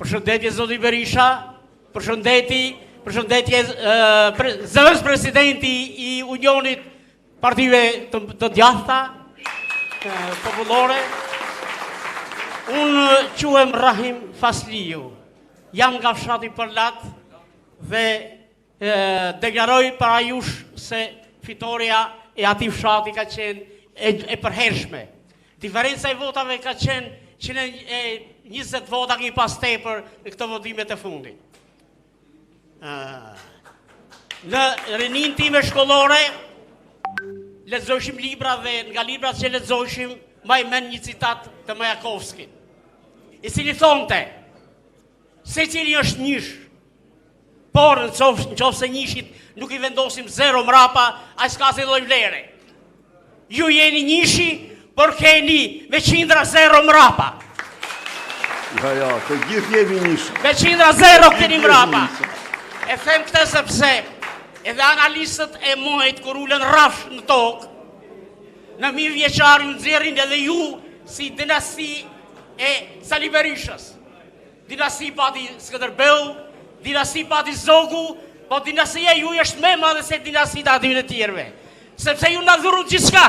Përshëndetje zoti Berisha, përshëndetje zëvës presidenti I Unionit Partive të djathta popullore. Unë quhem Rahim Fasliu, jam nga fshati Përlat dhe deklaroj para jush se fitoria e atij fshati ka qenë e përhershme. Diferenca e votave ka qenë 120 vota ki pas tepër në këto votimet e fundit. Në rinin time shkollore, lexojshim libra dhe nga librat që lexojshim, maj men një citat të Majakovskit, I cili thonte, se cili është njësh, por në qofë se njëshit nuk I vendosim zero mrapa, a s'ka se doj vlere. Ju jeni njëshi, por keni me qindra zero mrapa. Ja, të gjithë jemi njëshi. Me qindra zero keni mrapa. E them këtë sepse edhe analistët e mojt kur ulen rafsh në tokë, në 1000 vjeçar ju nxjerrin edhe ju si dinasti e Sali Berishës. Dinasti pati Skënderbeu, dinasti pati Zogu, po dinastia ju është më e madhe se dinastia atyre të tjerëve. Sepse ju na dhurut gjithçka.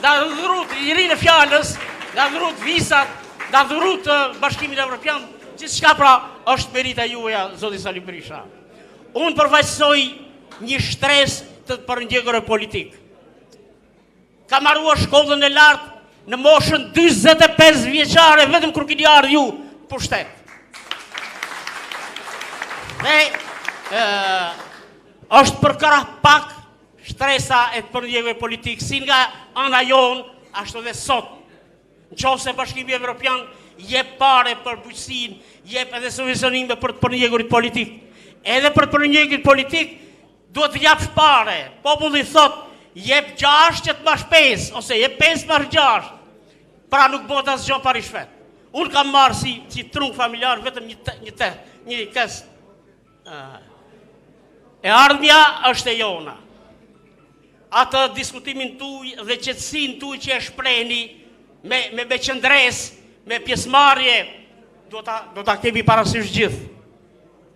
Na dhurut lirinë e fjalës, na dhurut visat, na dhurut Bashkimin Evropian, gjithçka pra është merita juaja, zoti Sali Berisha. Unë përfaqësoj një shtres të përndjekur politik. Kam marruar shkollën e lartë në moshën 45 vjeçare, vetëm kur keni ardhur ju pushtet. Dhe është për krah pak shtresa e të përndjekëve politik, si nga ana jonë, ashtu dhe sot. Nëse Bashkimi Evropian jep pare për bujqësinë, jep edhe subvencionime për të përndjekurit politik. Edhe për të përndjekurit politik, duhet të japsh pare. Populli thot, jep 6 që të mash 5, ose jep 5 mash 6. Pra nuk bëhet asgjë parish vet. Unë kam marrë si trung familjar vetëm një kës. E ardhmja është e jona. Atë diskutimin tuaj dhe qetësinë tuaj që e shprehni me qëndres, me pjesëmarrje, do ta kemi parasysh gjithë.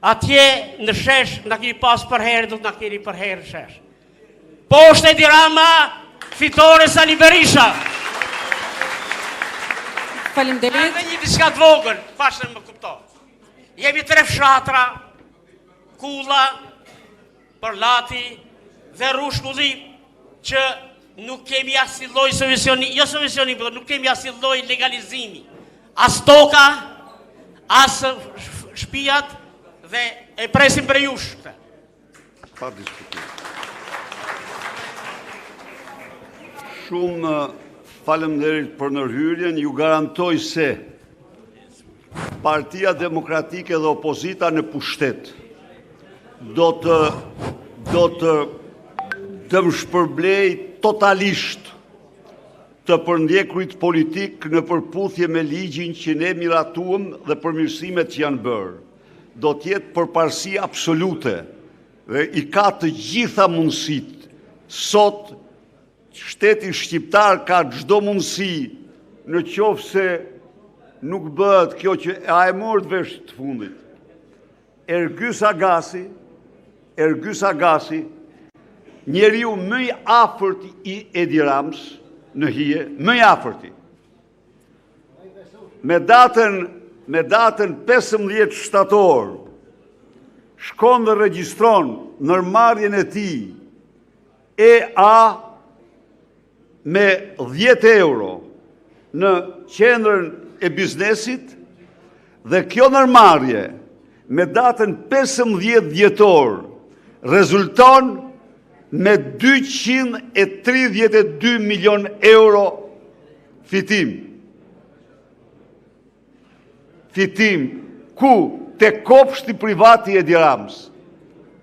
Atje në shesh na keni pas për herë, do të na keni për herë shesh. Poshtë Edi Rama, fitore Sali Berisha. Faleminderit. Edhe një diçka të vogël, pashë më kupto. Jemi 3 fshatra, Kulla, Përlati dhe Rushkulli, që nuk kemi asnjë lloj subvencionimi, por nuk kemi asnjë lloj legalizimi. As toka, as shtëpiat dhe e presim për jush këtë. Pa diskutim. Shumë faleminderit për ndërhyrjen, ju garantoj se Partia Demokratike dhe opozita në pushtet do të më shpërblej totalisht të përndjekurit politik në përputhje me ligjin që ne miratuam dhe përmirësimet që janë bërë. Do t'jetë përparësi absolute dhe I ka të gjitha mundësit. Sot, shteti shqiptar ka çdo mundësi në qoftë se nuk bëhet kjo që a e morët vesh të fundit. Ergys Agasi, njeriu më I afërt I Edi Ramës në hije, më I afërti. Me datën 15 shtator, shkon dhe regjistron ndërmarrjen e tij EA me 10 euro në qendrën e biznesit dhe kjo ndërmarrje me datën 15 dhjetor rezulton me 232 milion euro fitim. Fitim, ku te kopshti privati Edi Ramës.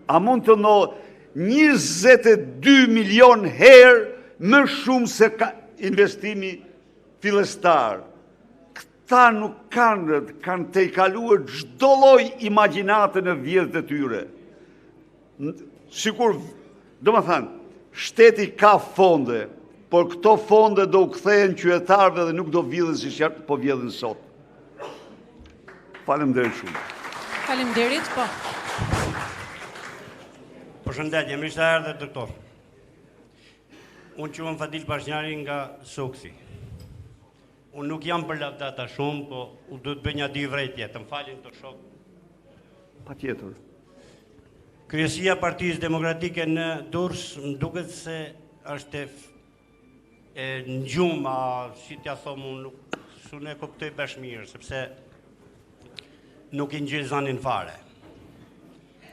A mund të në 22 milion herë më shumë se ka investimi fillestar. Këta nuk kanë të I kaluar çdo lloj imagjinate në vjedhjet e tyre. Sikur, do më thënë, shteti ka fonde, por këto fonde do u kthehen qytetarëve dhe nuk do vjedhin si po vjedhin sot. Faleminderit shumë. Faleminderit, po. Përshëndetje, mirë se erdhe doktor. Unë quhem Fadil Pashnjari nga Suksi. Unë nuk jam për lavdata shumë, po u do të bëj një dy vrejtje, të më falin të shok. Patjetër. Kryesia Partisë Demokratike në Durrës më duket se është e ngjumë, si t'ja them unë, nuk e kuptoj bash mirë, sepse nuk i ngjej zanin fare.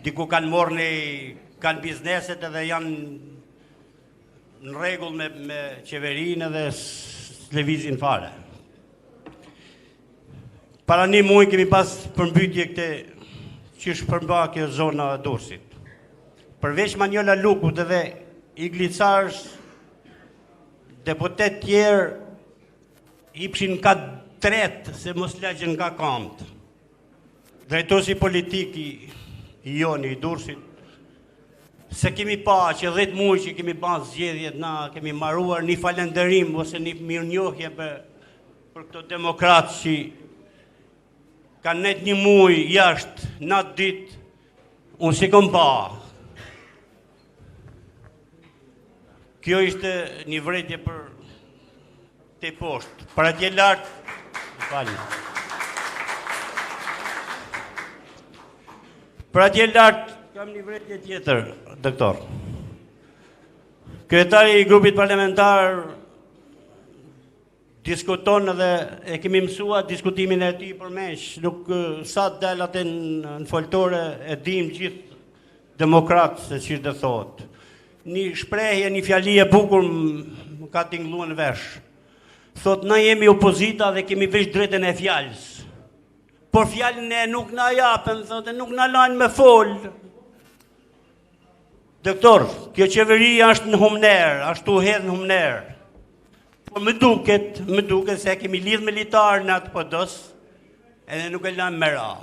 Diku kanë bizneset edhe janë në rregull me qeverinë edhe lëvizin fare. Para një muaj kemi pas përmbytje këte që shpërmba kjo zona e Durrësit. Përveç Manjola Lukut edhe Iglicarës, deputet tjerë ipshin ka tret se mos lagjen nga kamët. Drejtosi politik i joni i Durrësit, se kemi pa që 10 muaj që kemi ba zgjedhjet, na kemi marruar një falenderim ose një mirënjohje për këto demokratë që kanë net një muaj jashtë, natë ditë, unë si kom pa. Kjo ishte një vrejtje për te poshtë. Për atje lartë, për atje lartë, kam një vrejtje tjetër, doktor. Kryetari i grupit parlamentar diskuton edhe e kemi mësua diskutimin e tij përmesh, nuk sa të del atë në foltore e dim gjithë demokratë se ç'i do thotë. Një shprehje, një fjali e bukur më ka tingëlluar në vesh. Thot, na jemi opozita dhe kemi veç drejtën e fjalës. Por fjalën e nuk na japen, thotë, nuk na lajnë me fol. Doktor, kjo qeveria është në humner, ashtu hedh në humner. Po më duket se kemi lidh militar në atë podos, edhe nuk e lajmë me ra.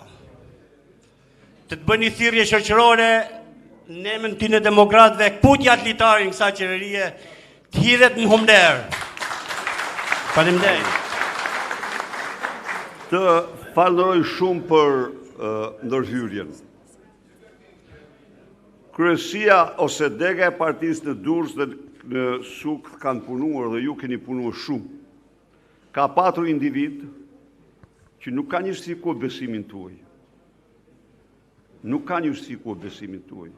Të bëni thirrje shoqërore në emrin e demokratëve, kputja të litarin kësa qeverie të hidhet në humner. Faleminderit. Të falenderoj shumë për ndërhyrjen. Kryesia ose dega e partisë në Durrës dhe në Suk kanë punuar dhe ju keni punuar shumë. Ka patur individ që nuk kanë justifikuar besimin tuaj. Nuk kanë justifikuar besimin tuaj.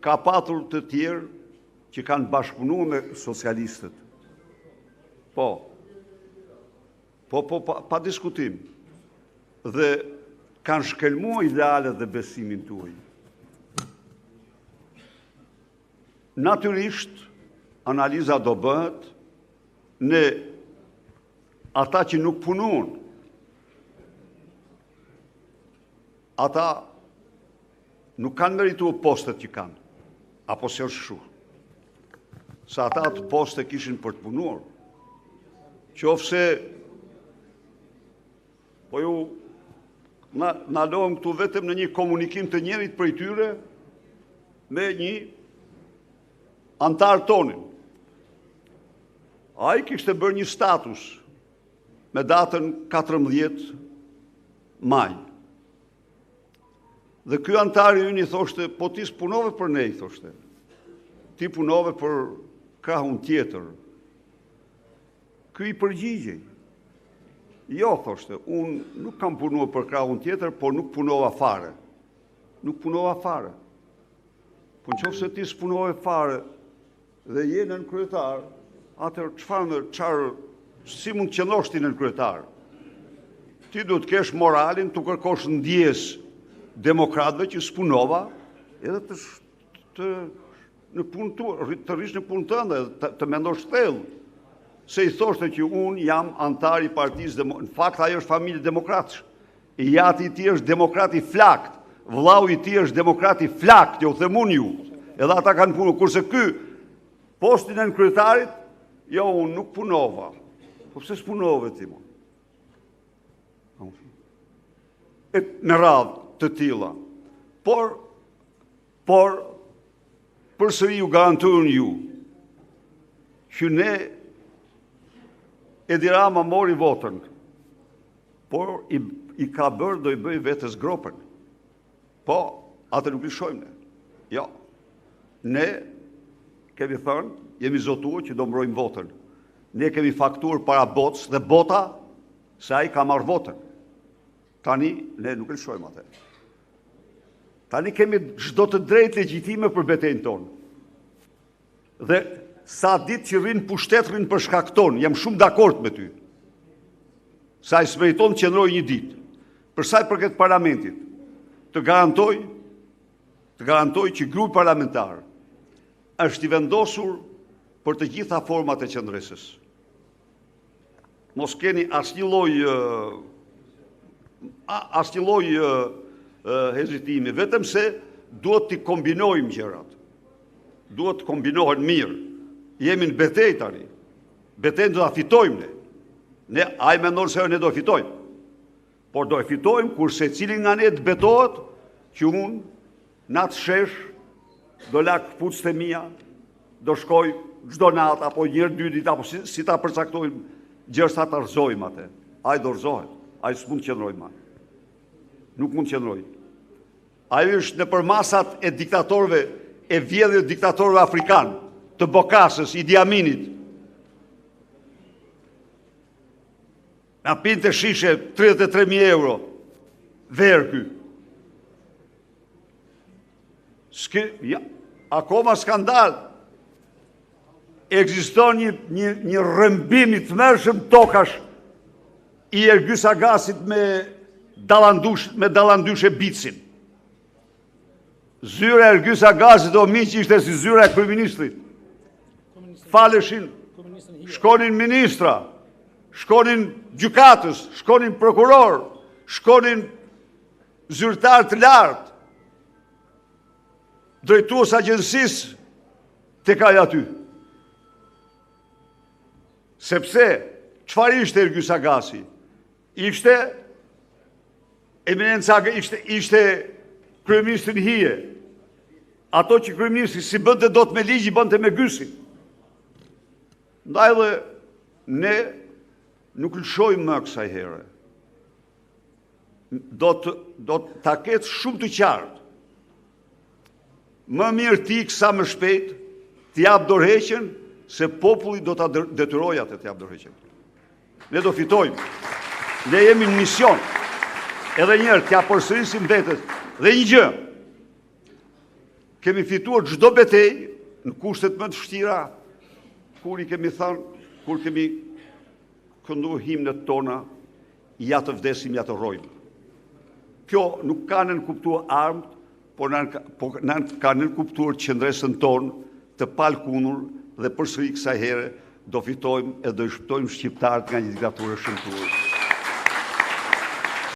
Ka patur të tjerë që kanë bashkëpunuar me socialistët. Pa diskutim. Dhe kanë shkelmuar idealet dhe besimin tuaj. Natyrisht, analiza do bëhet në ata që nuk punuan. Ata nuk kanë merituar postet që kanë, apo se është shu. Sa ata të poste kishin për të punuar. Qofse, po ju na lojmë këtu vetëm në një komunikim të njerit për i tyre me një antar tonin. A i kishte bërë një status me datën 14 maj. Dhe ky antari ynë i thoshte, po ti s'punove për ne, i thoshte. Ti punove për krahun tjetër. Ky i përgjigjej. Jo, thoshte, unë nuk kam punuar për krahun tjetër, por nuk punova fare. Nuk punova fare. Po në qofë se ti s'punove fare dhe je nën kryetar, atër si mund të qëndrosh ti nën kryetar? Ti do të kesh moralin të kërkosh ndjes demokratëve që s'punova edhe të rish në punë tënde, të mendosh thellë. Se i thoshte që unë jam antar i partisë, në fakt ajo është familje demokratësh. I jati i ti është demokrati flakt, vllau i ti është demokrati flakt, jo themun ju. Edhe ata kanë punu, kurse ky postin e në kryetarit, jo, unë nuk punova. Po pse s'punove ti, mo? Në radhë të tilla. Por, përsëri ju garantojnë ju, që ne Edi Rama mori votën, por i ka bërë do i bëj vetës gropën. Po, atë nuk i shojmë ne. Jo. Ne kemi thënë, jemi zotuar që do mbrojmë votën. Ne kemi fakturë para botës dhe bota se ai ka marrë votën. Tani, ne nuk i shojmë atë. Tani kemi çdo të drejtë legjitime për betejën tonë. Dhe sa ditë që rrinë pushtet, rrinë për shkak tonë, jam shumë dakord me ty. Sa i smeriton të qëndroj një ditë. Për sa i përket parlamentit, të garantoj që grupi parlamentar është i vendosur për të gjitha format e qëndresës. Mos keni asnjë lloj hezitimi, vetëm se duhet të kombinojmë gjërat. Duhet të kombinohen mirë. Jemi në betejë tani. Betejën do ta fitojmë ne. Ne ai mendon se ne do fitojmë. Por do e fitojmë kur secili nga ne të betohet që unë natë shesh do lak këpucët e mia, do shkoj çdo natë apo një dy ditë apo si ta përcaktojmë gjërsa ta rrëzojmë atë. Ai do rrëzohet. Ai s'mund të qëndrojë më. Nuk mund të qëndrojë. Ai është nëpër masat e diktatorëve, e vjedhjes diktatorëve afrikanë, të Bokasës, Idi Aminit. Na pinte shishe 33.000 euro. Verë ky. Ja, akoma skandal. Ekziston një rrëmbim i tmerrshëm tokash i Ergys Agasit me dallandush e Bicin. Zyra e Ergys Agasit o miq ishte si zyra e kryeministrit. Faleshin, shkonin ministra, shkonin gjykatës, shkonin prokuror, shkonin zyrtar të lartë, drejtues agjencisë tek ai aty. Sepse, çfarë ishte Ergys Agasi? Ishte eminenca, ishte kryeministri hije. Ato që kryeministri si bënte dot me ligj, i bënte me gysin. Ndaj dhe ne nuk lëshojmë më kësaj here. Do ta ketë shumë të qartë. Më mirë ti sa më shpejt të jap dorëheqjen se populli do ta detyrojë atë të jap dorëheqjen. Ne do fitojmë. Ne jemi në mision. Edhe një herë t'ja përsërisim vetes. Dhe një gjë. Kemi fituar çdo betejë në kushtet më të vështira, kur i kemi thënë, kur kemi kënduar himnet tona, ja të vdesim, ja të rrojmë. Kjo nuk ka nënkuptuar armët, por ka nënkuptuar qëndresën tonë të palkundur dhe përsëri kësaj here do fitojmë e do i shpëtojmë shqiptarët nga një diktaturë shëmtuar.